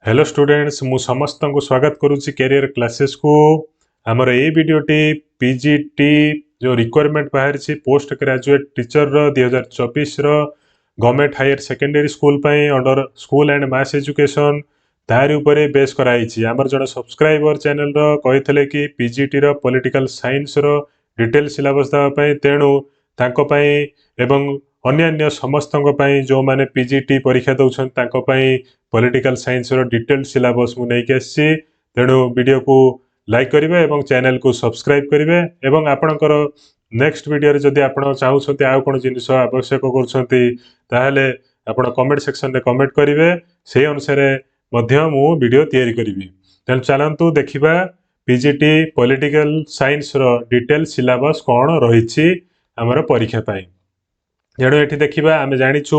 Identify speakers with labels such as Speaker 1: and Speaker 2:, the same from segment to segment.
Speaker 1: Hello students मु समस्त को स्वागत करुच्ची कैरियर क्लासेस को आमर ए वीडियोटी पीजीटी जो रिक्वायरमेंट बाहर पोस्ट ग्रेजुएट टीचर रो 2024 रो government higher secondary school under school and mass education तारी उपरे बेस कराई आमर जन सब्सक्राइबर चैनल रो कही कि पीजीटी रो पॉलिटिकल साइंस रो डिटेल सिलेबस देवाई तेणु तांको पई एवं अन्य समस्त जो माने पीजीटी परीक्षा दौरान पॉलिटिकल साइंस रो डिटेल सिलेबस मु नहीं आसी तेणु वीडियो को लाइक करेंगे और चैनल को सब्सक्राइब करेंगे और आपणकर नेक्स्ट वीडियो जदि आप चाहते आउ कौन जिन आवश्यक कर कमेंट सेक्शन में कमेंट करेंगे से अनुसार मु वीडियो तैयारी करी तेणु चलतु देखा पीजीटी पॉलिटिकल साइंस रो डिटेल सिलेबस कौन रही आमर परीक्षा तेणु ये देखा आम जाचु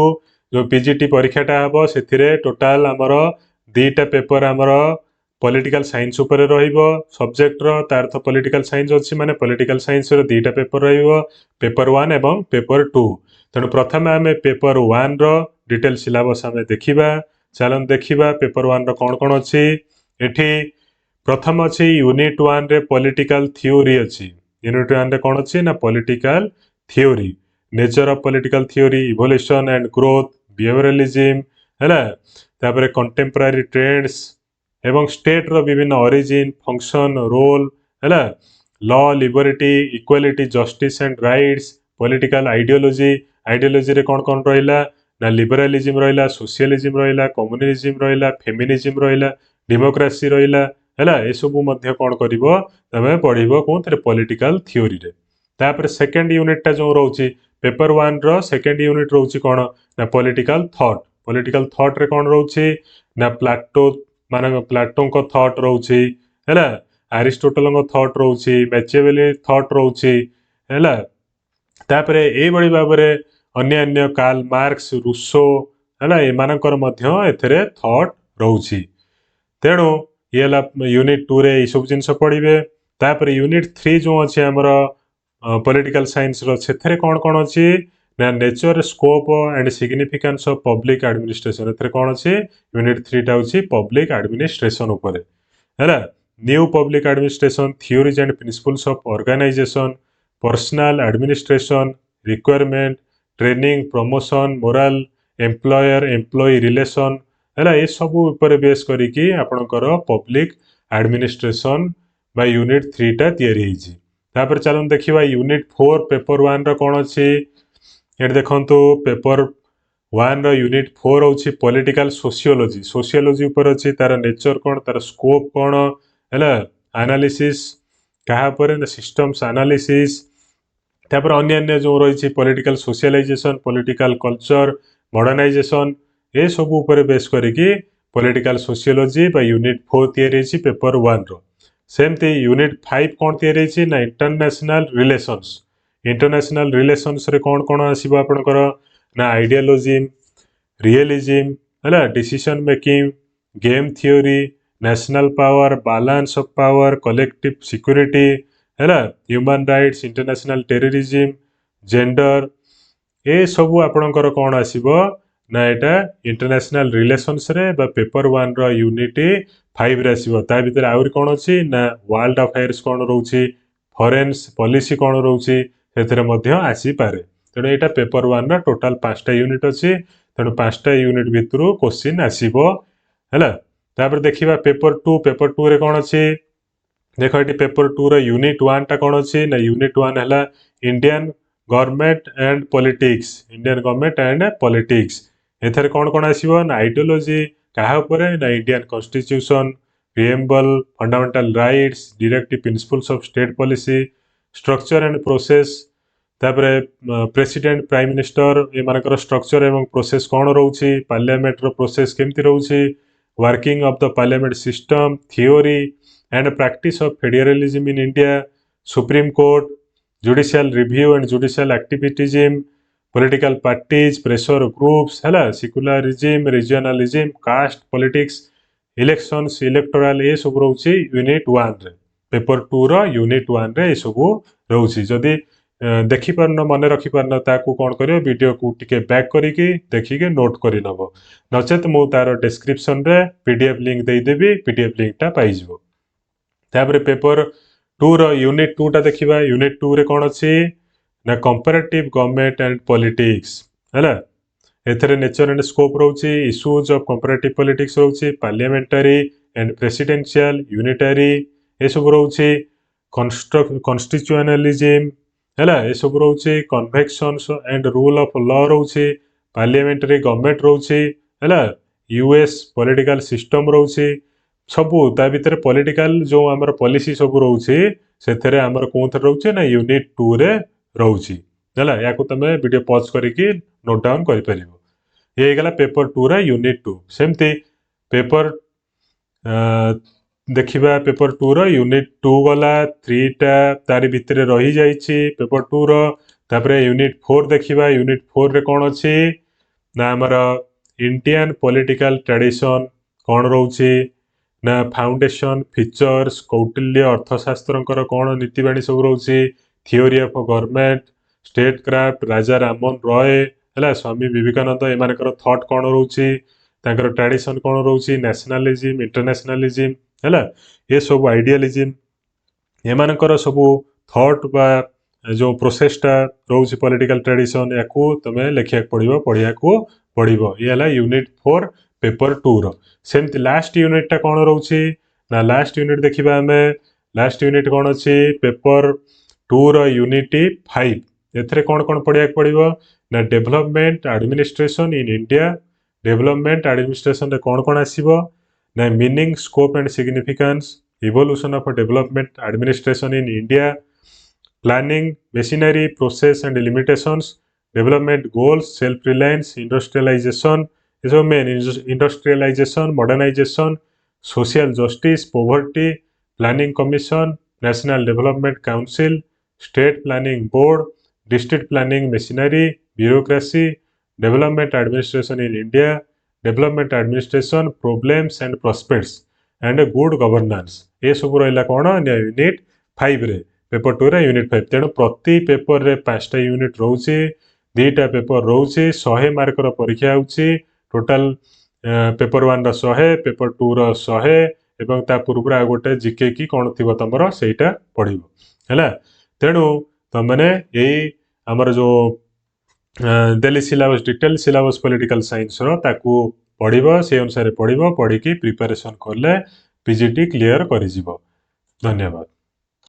Speaker 1: जो पीजीटी परीक्षाटा हम से टोटाल आमर दीटा पेपर आमर पॉलिटिकल साइंस उपर सब्जेक्ट तार तो पॉलिटिकल साइंस अच्छी माने पॉलिटिकल साइंस दीटा पेपर पेपर 1 एवं पेपर 2 तेणु प्रथम आम पेपर 1 रो डिटेल सिलेबस आम देखा चलन देखा पेपर 1 रो कौन कौन अच्छी एठी प्रथम अच्छी यूनिट 1 रे पॉलिटिकल थ्योरी अच्छी यूनिट 1 रे कौन अच्छी ना political theory nature of political theory evolution and growth behaviourism है तापर कंटेम्पररी ट्रेंड्स एवं स्टेट रो विभिन्न ओरिजिन फंक्शन रोल है law liberty equality justice and rights political ideology रे कौन कौन रहिला ना लिबरलिज्म रहिला सोशलिज्म रहिला कम्युनिज्म रहिला फेमिनिज्म रहिला डेमोक्रेसी रहिला है ए सब मध्य कौन करिवो तमे पढिबो कोनथरे पॉलिटिकल थ्योरी रे तापर सेकंड यूनिट टा जो रहउची पेपर 1 रो सेकंड यूनिट रोची कौन ना पॉलिटिकल थॉट रे कौन रोची ना प्लाटो को थॉट रोची है अरिस्टोटल को थॉट रोची मैचियावेली थॉट रोची है तापर ए बड़ी भाबरे अन्य कार्ल मार्क्स रूसो है एमानकर मध्य एथरे थॉट रोची तेणु ये यूनिट 2 रे ई सब जिंस पढ़िबे तापर यूनिट 3 जो अछि हमर पॉलिटिकल साइंस रो सेथरे कौन कौन अच्छी ना nature scope and significance of public administration एथरे कौन अच्छी यूनिट 3 टा होची पब्लिक एडमिनिस्ट्रेशन ऊपर है new public administration theories and principles of organisation personnel administration requirement training promotion moral employer employee relation है ये सब ऊपर बेस करिकी आपणकर पब्लिक एडमिनिस्ट्रेशन बा यूनिट 3 टा तैयारी होईची तापर चलन देखिबा यूनिट 4 पेपर 1 रो कौन अच्छी ये देखंतु पेपर 1 रो यूनिट 4 होची पॉलिटिकल सोशियोलॉजी ऊपर अच्छी तार नेचर कौन तार स्कोप कौन है एनालिसिस कहा पर ना सिस्टम्स एनालिसिस तापर अन्य जो रही political socialisation political culture modernisation ये सब ऊपर बेस करिकी पॉलिटिकल सोशियोलॉजी बा यूनिट 4 तैयारी होची पेपर 1 रो सेमती यूनिट 5 कौन तैयारी ना इंटरनेशनल रिलेशंस रे कौन कौन आसीबो आपनकर ना आइडियोलॉजिम रियलिज्म है decision making game theory national power balance of power collective security है human rights international terrorism gender ए सब आपनकर कौन आसीबो ना एटा इंटरनेशनल रिलेशंस रे बा पेपर 1 रो यूनिट 5 रे आसीबो ता भीतर आउरी कौन अछि ना वर्ल्ड अफेयर्स कौन रहउछि फॉरेन पॉलिसी कौन रहउछि सेथरे मध्य आसी पारे तेणु एटा पेपर 1 रा टोटल 5टा यूनिट अछि तेणु 5टा यूनिट भितरु क्वेश्चन आसीबो हैला तापर देखिबा पेपर 2 रे कौन अछि देखो एटी पेपर 2 रा यूनिट 1 टा कौन अछि ना यूनिट 1 हला इंडियन गवर्नमेंट एंड पॉलिटिक्स एथरे कौन कौन आसीबो ना आइडियोलॉजी कहा ऊपर ना Indian constitution preamble fundamental rights directive principles of state policy structure and process तापर प्रेसिडेंट प्राइम मिनिस्टर ए मानकर स्ट्रक्चर एवं प्रोसेस कौन रहउछि पार्लियामेंट रो प्रोसेस केमति रहउछि working of the parliament system theory and practice of federalism in India supreme court judicial review and judicial activism political parties pressure groups है secularism regionalism caste politics elections electoral ये सब रोचे unit 1 रे paper 2 रो unit 1 रे ये सब रोचे जदि ଦେଖିପାରୁନ ମନେ ରଖିପାରୁନ ତାକୁ କ'ଣ କରିବ ଭିଡ଼ିଓକୁ ଟିକେ ବ୍ୟାକ୍ କରିକି ଦେଖିକି ନୋଟ୍ କରି ନେବ ନଚେତ୍ ମୁଁ ତାର ଡେସ୍କ୍ରିପ୍ସନରେ PDF ଲିଙ୍କ୍ ଦେଇଦେବି PDF ଲିଙ୍କ୍ଟା ପାଇଯିବ ତାପରେ ପେପର 2ର ୟୁନିଟ୍ 2ଟା ଦେଖିବା ୟୁନିଟ୍ 2ରେ କ'ଣ ଅଛି ନା କମ୍ପାରେଟିଭ୍ ଗଭର୍ଣ୍ଣମେଣ୍ଟ ଆଣ୍ଡ ପଲିଟିକ୍ସ ହେଲା ଏଥିରେ ନେଚର ଆଣ୍ଡ ସ୍କୋପ୍ ରହୁଛି ଇସ୍ୟୁଜ୍ ଅଫ୍ କମ୍ପାରେଟିଭ୍ ପଲିଟିକ୍ସ ରହୁଛି ପାର୍ଲିଆମେଣ୍ଟାରୀ ଆଣ୍ଡ ପ୍ରେସିଡେନ୍ସିଆଲ ୟୁନିଟାରୀ ଏସବୁ ରହୁଛି କନଷ୍ଟିଚ୍ୟୁଆନାଲିଜିମ୍ ହେଲା ଏସବୁ ରହୁଛି କନଭେକ୍ସନ୍ସ ଆଣ୍ଡ ରୁଲ୍ ଅଫ୍ ଲ ରହୁଛି ପାର୍ଲିଆମେଣ୍ଟାରୀ ଗଭର୍ଣ୍ଣମେଣ୍ଟ ରହୁଛି ହେଲା US ପଲିଟିକାଲ ସିଷ୍ଟମ୍ ରହୁଛି ସବୁ ତା ଭିତରେ ପଲିଟିକାଲ ଯେଉଁ ଆମର ପଲିସି ସବୁ ରହୁଛି ସେଥିରେ ଆମର କୋଉଥିରେ ରହୁଛି ନା ୟୁନିଟ୍ 2ରେ ରହୁଛି ହେଲା ୟାକୁ ତମେ ଭିଡ଼ିଓ ପଜ୍ କରିକି ନୋଟ୍ ଡାଉନ୍ କରିପାରିବ ये ହେଇଗଲା ପେପର 2ର ୟୁନିଟ୍ 2 ସେମିତି ପେପର ଦେଖିବା ପେପର 2ର ୟୁନିଟ୍ 2 ଗଲା 3ଟା ତାରି ଭିତରେ ରହିଯାଇଛି ପେପର 2ର ତାପରେ ୟୁନିଟ୍ 4 ଦେଖିବା ୟୁନିଟ୍ 4ରେ କ'ଣ ଅଛି ନା ଆମର ଇଣ୍ଡିଆନ୍ ପଲିଟିକାଲ ଟ୍ରାଡିସନ୍ କ'ଣ ରହୁଛି ନା ଫାଉଣ୍ଡେସନ୍ ଫିଚର୍ସ କୌଟିଲ୍ୟ ଅର୍ଥଶାସ୍ତ୍ରଙ୍କର କ'ଣ ନୀତିବାଣୀ ସବୁ ରହୁଛି theory of government statecraft Raja Rammohan Roy ହେଲା ସ୍ୱାମୀ ବିବେକାନନ୍ଦ ଏମାନଙ୍କର ଥଟ୍ କ'ଣ ରହୁଛି ତାଙ୍କର ଟ୍ରାଡିସନ୍ କ'ଣ ରହୁଛି ନ୍ୟାସନାଲିଜିମ୍ ଇଣ୍ଟରନ୍ୟାସନାଲିଜିମ୍ ହେଲା ଏସବୁ ଆଇଡ଼ିଆଲିଜିମ୍ ଏମାନଙ୍କର ସବୁ ଥଟ୍ ବା ଯେଉଁ ପ୍ରୋସେସଟା ରହୁଛି ପଲିଟିକାଲ ଟ୍ରାଡିସନ୍ ୟାକୁ ତୁମେ ଲେଖିବାକୁ ପଡ଼ିବ ପଢ଼ିବାକୁ ପଡ଼ିବ ଇଏ ହେଲା ୟୁନିଟ୍ 4 ପେପର 2ର ସେମିତି ଲାଷ୍ଟ ୟୁନିଟ୍ଟା କ'ଣ ରହୁଛି ନା ଲାଷ୍ଟ ୟୁନିଟ୍ ଦେଖିବା ଆମେ ଲାଷ୍ଟ ୟୁନିଟ୍ କ'ଣ ଅଛି ପେପର 2ର ୟୁନିଟ୍ 5 ଏଥିରେ କ'ଣ କ'ଣ ପଢ଼ିବାକୁ ପଡ଼ିବ ନା development administration in India development ଆଡମିନିଷ୍ଟ୍ରେସନରେ କ'ଣ ଆସିବ ନା meaning scope and significance evolution of development administration in India planning machinery process and limitations development goals self reliance industrialisation ଏସବୁ main industrialisation modernisation social justice poverty planning commission national development council state planning board district planning machinery bureaucracy development administration in India development administration problems and prospects and good governance ये सब रहा कौन unit 5 रे paper 2 रे unit 5 तेणु प्रति paper रे 5टा unit रोचे 2टा पेपर रोचे 100 मार्कर परीक्षा होउची टोटल पेपर 1 रो 100 पेपर 2 रो 100 एवं ता पूर्व आ गोटे जीके की कौन थी तुम सहीटा पढ़ है तेणु तुमने यही आमर जो देली syllabus detail syllabus political science रो ताकू पढ़ से अनुसार पढ़ पढ़ी प्रिपरेशन कले पीजीटी क्लियर कर धन्यवाद।